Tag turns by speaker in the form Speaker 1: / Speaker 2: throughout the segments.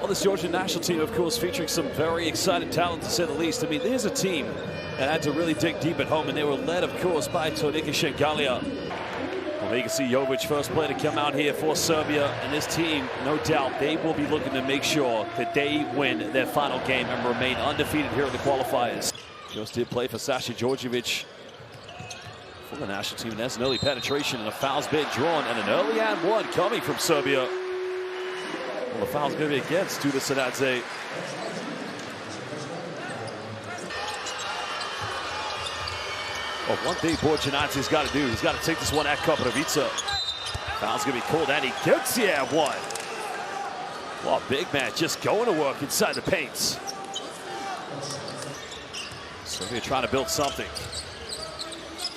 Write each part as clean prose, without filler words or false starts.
Speaker 1: Well, this Georgian national team, of course, featuring some very exciting talent, to say the least. I mean, there's a team that had to really dig deep at home, and they were led, of course, by Tonika Shengalia. Well, you can see Jovic, first player to come out here for Serbia, and this team, no doubt, they will be looking to make sure that they win their final game and remain undefeated here in the qualifiers. Just did play for Sasha Djordjevic for the national team, and there's an early penetration, and a foul's been drawn, and an early and one coming from Serbia. Well, the foul's going to be against Duda Sanadze. Well, one thing Borjanadze's got to do, he's got to take this one at Koprivica. Foul's going to be called, and he gets the and one. Well, big man just going to work inside the paints. Serbia trying to build something.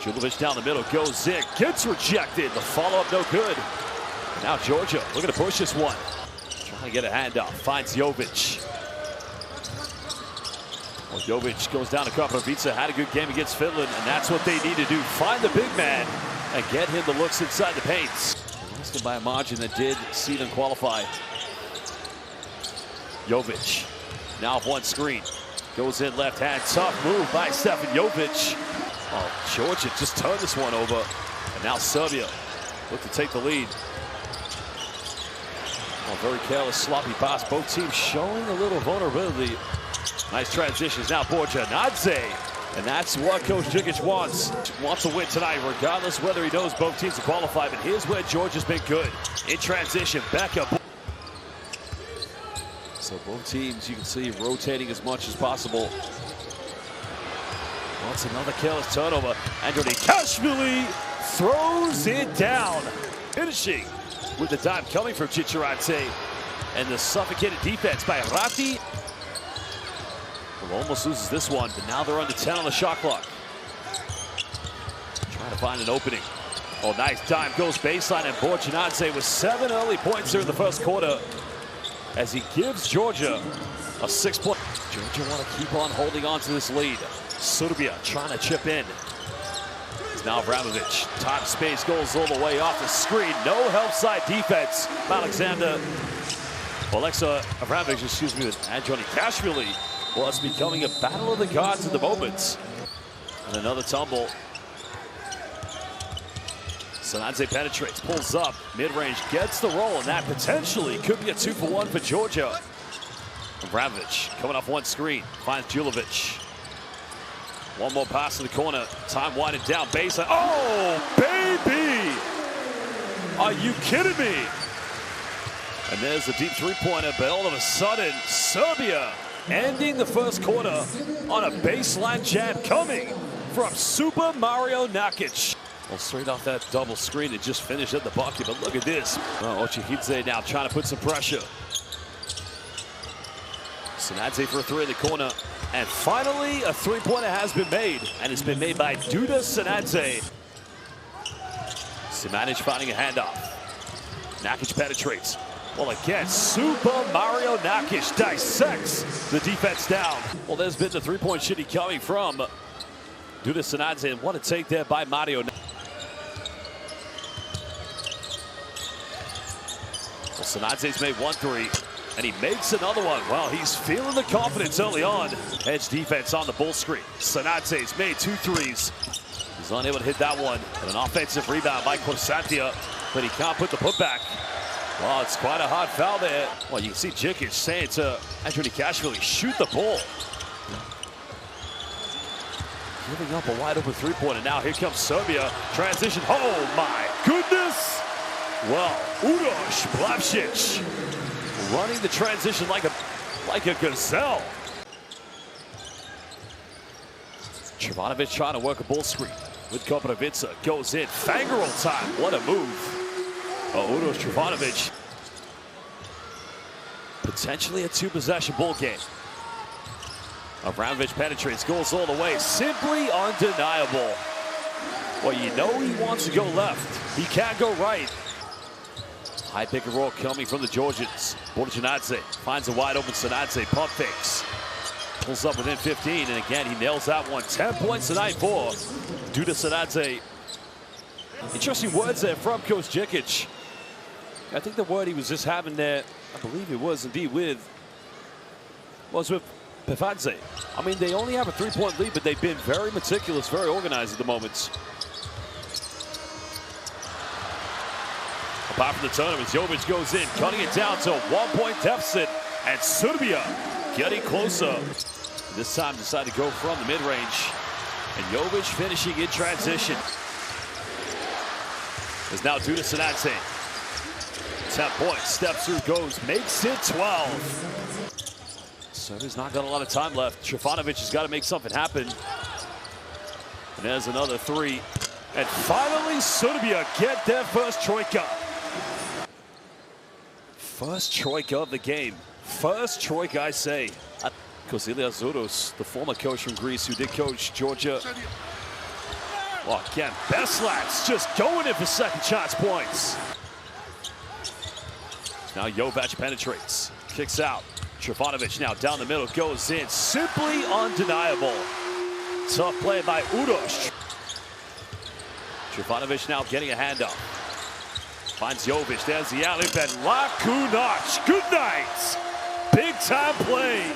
Speaker 1: Julovic down the middle, goes in, gets rejected. The follow-up no good. And now Georgia looking to push this one. Trying to get a handoff, finds Jovic. Well, Jovic goes down to Koprivica, had a good game against Finland, and that's what they need to do. Find the big man and get him the looks inside the paints. Lost him by a margin that did see them qualify. Jovic, now off one screen. Goes in left hand, tough move by Stefan Jovic. Oh, Georgia just turned this one over. And now Serbia look to take the lead. Oh, very careless, sloppy pass. Both teams showing a little vulnerability. Nice transitions now, Borjanadze. And that's what Coach Djikic wants. Wants to win tonight, regardless whether he knows both teams to qualify. But here's where Georgia's been good. In transition, back up. So both teams, you can see, rotating as much as possible. Well, it's another careless turnover. Andronikashvili throws it down. Finishing with the dime coming from Chicharadze. And the suffocated defense by Rati. Well, almost loses this one, but now they're under 10 on the shot clock. Trying to find an opening. Oh, nice dime, goes baseline, and Borjanadze with 7 early points here in the first quarter as he gives Georgia a 6-point. Georgia want to keep on holding on to this lead. Serbia trying to chip in. It's now Avramovic. Time space goes all the way off the screen. No help side defense. Alexa Avramovic, excuse me, with Andronikashvili. Well, it's becoming a battle of the gods at the moment. And another tumble. Sanadze penetrates, pulls up, mid-range, gets the roll, and that potentially could be a 2-for-1 for Georgia. Avramovic coming off one screen, finds Julovic. One more pass to the corner, time winding down, baseline. Oh, baby! Are you kidding me? And there's a deep three-pointer, but all of a sudden, Serbia ending the first quarter on a baseline jam coming from Super Mario Nakic. Well, straight off that double screen, it just finished at the bucket, but look at this. Oh, Ochihidze now trying to put some pressure. Sanadze for a three in the corner. And finally, a three-pointer has been made, and it's been made by Duda Sanadze. Simanic finding a handoff. Nakic penetrates. Well, again, Super Mario Nakic dissects the defense down. Well, there's been the three-point shooting coming from Duda Sanadze, and what a take there by Mario. Well, Sanadze's made 1 3, and he makes another one. Well, he's feeling the confidence early on. Edge defense on the bull screen. Sanadze's made 2 threes. He's unable to hit that one. And an offensive rebound by Korsantia, but he can't put the putback. Well, it's quite a hard foul there. Well, you can see Djikic saying to Andronikashvili, shoot the ball. Giving up a wide open three-pointer. Now here comes Serbia. Transition. Oh my goodness. Well, Uroš Plavšić running the transition like a gazelle. Trivanovic trying to work a bull screen with Koprivica. Goes in. Fangirl time. What a move. Oh, Uroš Trivanovic. Potentially a 2-possession ball game. Avramovic penetrates, goes all the way. Simply undeniable. Well, you know he wants to go left. He can't go right. High pick and roll coming from the Georgians. Borjanadze finds a wide open Sanadze. Pump fakes. Pulls up within 15, and again, he nails that one. 10 points tonight for Duda Sanadze. Interesting words there from Coach Djikic. I think the word he was just having there, I believe it was indeed with was with Pefadze. I mean, they only have a 3-point lead, but they've been very meticulous, very organized at the moment. Apart from the tournament, Jovic goes in, cutting it down to a 1-point deficit, and Serbia getting closer. This time decided to go from the mid-range, and Jovic finishing in transition. Is now due to Sanate. 10 points, steps through, goes, makes it 12. Serbia's not got a lot of time left. Trifanovic has got to make something happen. And there's another three. And finally, Serbia get their first troika. First troika of the game. First troika, I say. Because Ilias Zouros, the former coach from Greece who did coach Georgia. Well, again, Beslats just going in for second chance points. Now Jovic penetrates, kicks out. Trifanovic now down the middle, goes in. Simply undeniable. Tough play by Udoš. Trifanovic now getting a handoff. Finds Jovic, there's the alley-oop, and Lakunac. Good night. Big time play.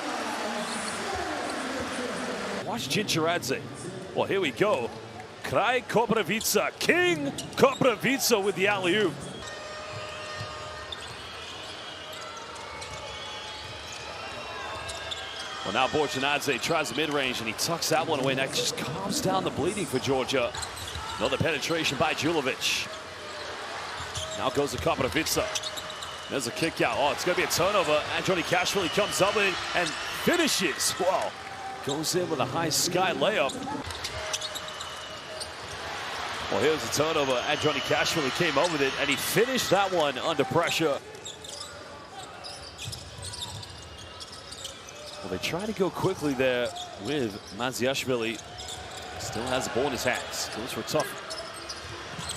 Speaker 1: Watch Cinceradze. Well, here we go. Kraj Koprivica, King Koprivica with the alley-oop. Well, now Borjanadze tries the mid-range, and he tucks that one away. That just calms down the bleeding for Georgia. Another penetration by Julovic. Now goes to Koprivica. There's a kick out. Oh, it's going to be a turnover. Androni Kashvili comes up with it and finishes. Wow. Goes in with a high sky layup. Well, here's the turnover. Androni Kashvili came over with it, and he finished that one under pressure. Well, they try to go quickly there with Maziashvili. Still has the ball in his hands. Goes for a tough.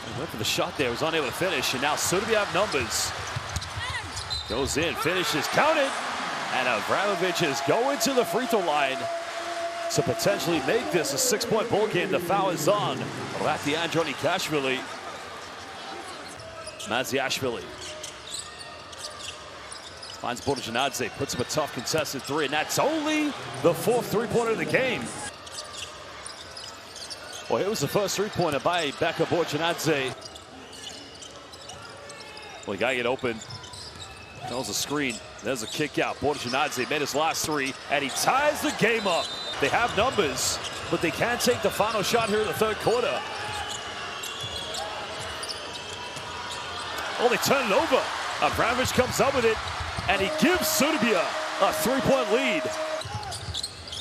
Speaker 1: He went for the shot there, was unable to finish, and now Serbia have numbers. Goes in, finishes, counted, and Avramovic is going to the free throw line to potentially make this a 6-point ball game. The foul is on Rati Androni Kashvili. Maziashvili finds Borjanadze, puts up a tough contested three, and that's only the 4th three-pointer of the game. Well, here was the first three-pointer by Beka Borjanadze. Well, he got to get open. That was a screen. There's a kick out. Borjanadze made his last three, and he ties the game up. They have numbers, but they can't take the final shot here in the third quarter. Oh, they turn it over. Abramovich comes up with it, and he gives Serbia a 3-point lead.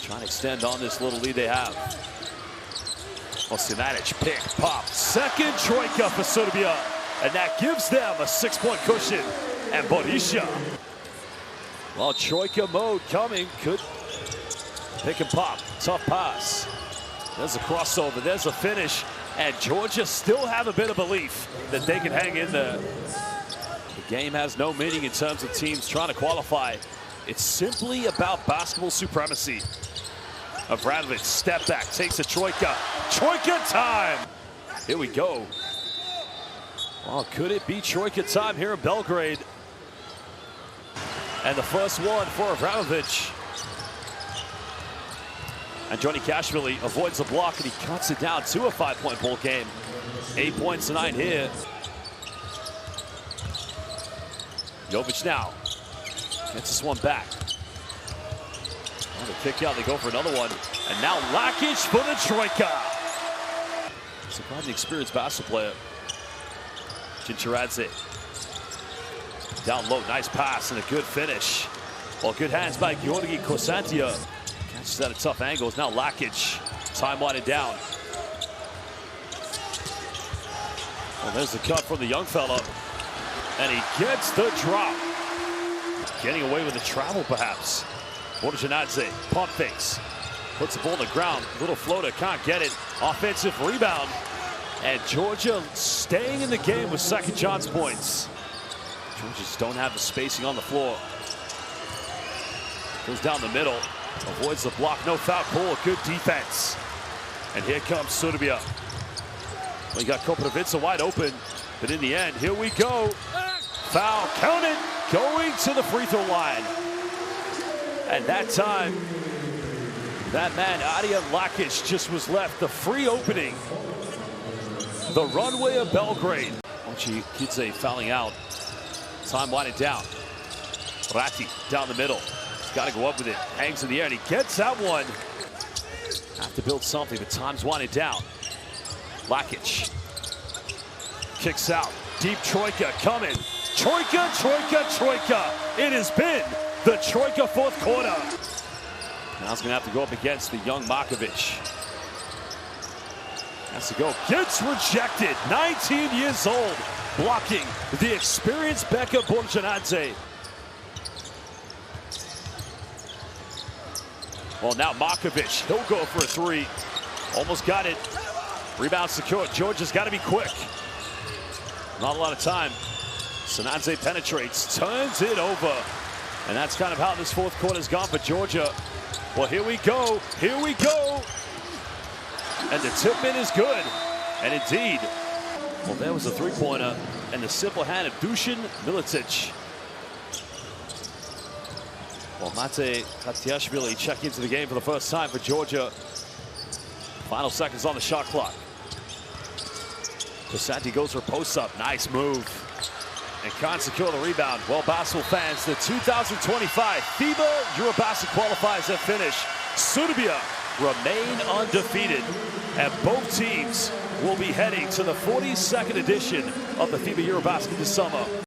Speaker 1: Trying to extend on this little lead they have. Well, Sinanic, pick, pop. Second troika for Serbia, and that gives them a 6-point cushion. And Borisha. Well, troika mode coming. Could pick and pop. Tough pass. There's a crossover. There's a finish. And Georgia still have a bit of belief that they can hang in there. The game has no meaning in terms of teams trying to qualify. It's simply about basketball supremacy. Avramovic, step back, takes a troika. Troika time! Here we go. Well, could it be troika time here in Belgrade? And the first one for Avramovic. Androni Kashvili avoids the block, and he cuts it down to a 5-point ball game. 8 points tonight here. Jovic now gets this one back. On the kick out, they go for another one. And now Lakic for the troika. Surprisingly experienced basketball player. Cinceradze. Down low, nice pass and a good finish. Well, good hands by Georgi Kosantia. Catches at a tough angle. Now Lakic. Time winding down. Well, there's the cut from the young fella. And he gets the drop. Getting away with the travel, perhaps. Borjanadze, pump fakes. Puts the ball on the ground. Little floater, can't get it. Offensive rebound. And Georgia staying in the game with second chance points. Georgia just don't have the spacing on the floor. Goes down the middle. Avoids the block. No foul call. Good defense. And here comes Serbia. Well, you got Koprivica wide open. But in the end, here we go. Foul counted. Going to the free throw line. And that time, that man, Adija Lakic, just was left the free opening. The runway of Belgrade. Onchi Kidze fouling out. Time winding down. Ratti down the middle. He's got to go up with it. Hangs in the air, and he gets that one. Have to build something, but time's winding down. Lakic kicks out. Deep Troika coming. Troika, Troika, Troika. It has been the Troika fourth quarter. Now he's going to have to go up against the young Markovic. Has to go. Gets rejected. 19 years old. Blocking the experienced Beka Borjanadze. Well, now Markovic. He'll go for a three. Almost got it. Rebound secured. Georgia's got to be quick. Not a lot of time. Sanadze penetrates. Turns it over. And that's kind of how this fourth quarter's gone for Georgia. Well, here we go. Here we go. And the tip-in is good. And indeed, well, there was a three-pointer and the simple hand of Dusan Milicic. Well, Mate Katiashvili checking into the game for the first time for Georgia. Final seconds on the shot clock. Casanti goes for post-up. Nice move. And can't secure the rebound. Well, basketball fans, the 2025 FIBA EuroBasket qualifiers have finished. Serbia remain undefeated, and both teams will be heading to the 42nd edition of the FIBA EuroBasket this summer.